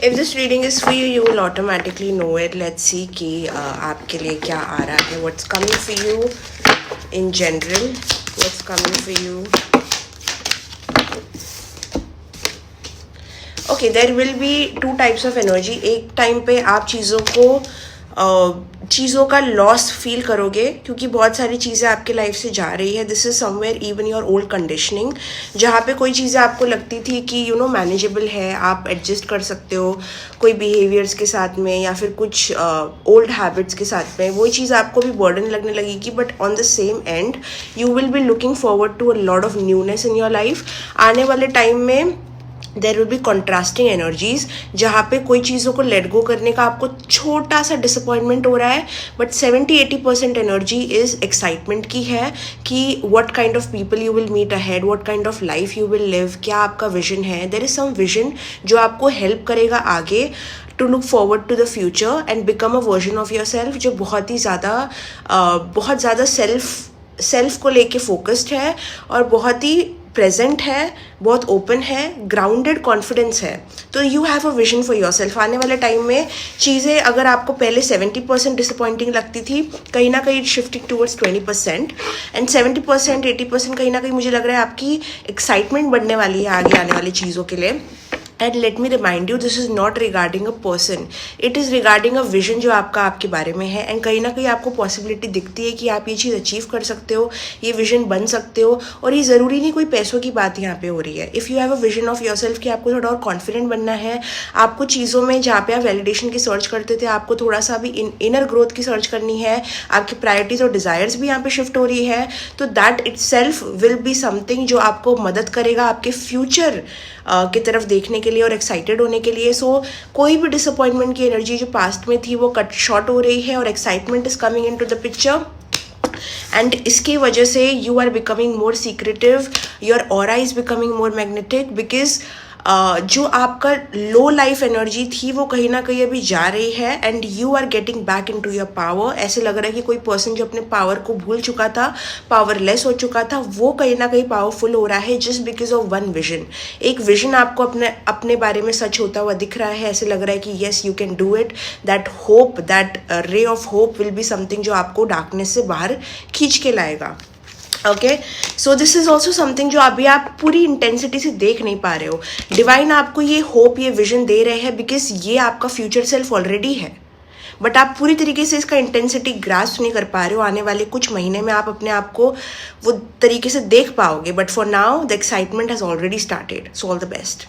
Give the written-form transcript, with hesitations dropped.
If this reading is for you, you will automatically know it. Let's see कि आपके लिए क्या आ रहा है. What's coming for you in general? What's coming for you? Okay, there will be two types of energy. एक time पे आप चीज़ों का लॉस फील करोगे क्योंकि बहुत सारी चीज़ें आपके लाइफ से जा रही है. This is somewhere even your old conditioning, जहाँ पे कोई चीज़ें आपको लगती थी कि मैनेजेबल है, आप एडजस्ट कर सकते हो कोई बिहेवियर्स के साथ में या फिर कुछ ओल्ड हैबिट्स के साथ में, वही चीज़ आपको भी बर्डन लगने लगेगी. But on the same end you will be looking forward to a lot of newness in your life. आने वाले टाइम में there will be contrasting energies, जहाँ पे कोई चीज़ों को लेट गो करने का आपको छोटा सा डिसअपॉइंटमेंट हो रहा है, बट 70-80% एनर्जी इज एक्साइटमेंट की है कि what kind of people you will meet ahead, what kind of life you will live, क्या आपका विजन है. देर इज सम विजन जो आपको हेल्प करेगा आगे to look forward to the future and become a version of yourself जो बहुत ज़्यादा सेल्फ को लेके फोकस्ड है और बहुत ही प्रेजेंट है, बहुत ओपन है, ग्राउंडेड कॉन्फिडेंस है. तो you have a vision for your self. आने वाले टाइम में चीज़ें अगर आपको पहले 70% डिसअपॉइंटिंग लगती थी, कहीं ना कहीं शिफ्टिंग टूवर्ड्स 20%, एंड 70% 80% कहीं ना कहीं मुझे लग रहा है आपकी एक्साइटमेंट बढ़ने वाली है आगे आने वाली चीज़ों के लिए. And let me remind you, this is not regarding a person, it is regarding a vision जो आपके बारे में है. एंड कहीं ना कहीं आपको पॉसिबिलिटी दिखती है कि आप ये चीज़ अचीव कर सकते हो, ये विजन बन सकते हो. और ये ज़रूरी नहीं कोई पैसों की बात यहाँ पे हो रही है. If you have a vision of your self कि आपको थोड़ा और कॉन्फिडेंट बनना है, आपको चीज़ों में जहाँ पे आप वैलिडेशन की सर्च करते थे आपको थोड़ा सा भी इनर ग्रोथ की सर्च करनी है, आपकी प्रायोरिटीज़ और डिज़ायर्स भी यहाँ पे शिफ्ट हो रही है. तो that it self will be something जो आपको मदद करेगा आपके फ्यूचर की तरफ देखने के लिए और एक्साइटेड होने के लिए. सो कोई भी डिसअपॉइंटमेंट की एनर्जी जो पास्ट में थी वो कट शॉर्ट हो रही है और excitement is coming into the picture. And इसकी वजह से you are becoming more secretive, your aura is becoming more magnetic, because जो आपका लो लाइफ एनर्जी थी वो कहीं ना कहीं अभी जा रही है and you are getting back into your power. ऐसे लग रहा है कि कोई पर्सन जो अपने पावर को भूल चुका था, पावरलेस हो चुका था, वो कहीं ना कहीं पावरफुल हो रहा है just because of one vision. एक विजन आपको अपने बारे में सच होता हुआ दिख रहा है. ऐसे लग रहा है कि yes you can do it. That hope, that ray of hope will be something जो आपको डार्कनेस से बाहर खींच के लाएगा. Okay, so this is also something जो अभी आप पूरी इंटेंसिटी से देख नहीं पा रहे हो. डिवाइन आपको ये होप, ये विजन दे रहे हैं बिकॉज ये आपका फ्यूचर सेल्फ ऑलरेडी है, बट आप पूरी तरीके से इसका इंटेंसिटी ग्रास्प नहीं कर पा रहे हो. आने वाले कुछ महीने में आप अपने आप को वो तरीके से देख पाओगे, but for now the excitement has already started. So all the best.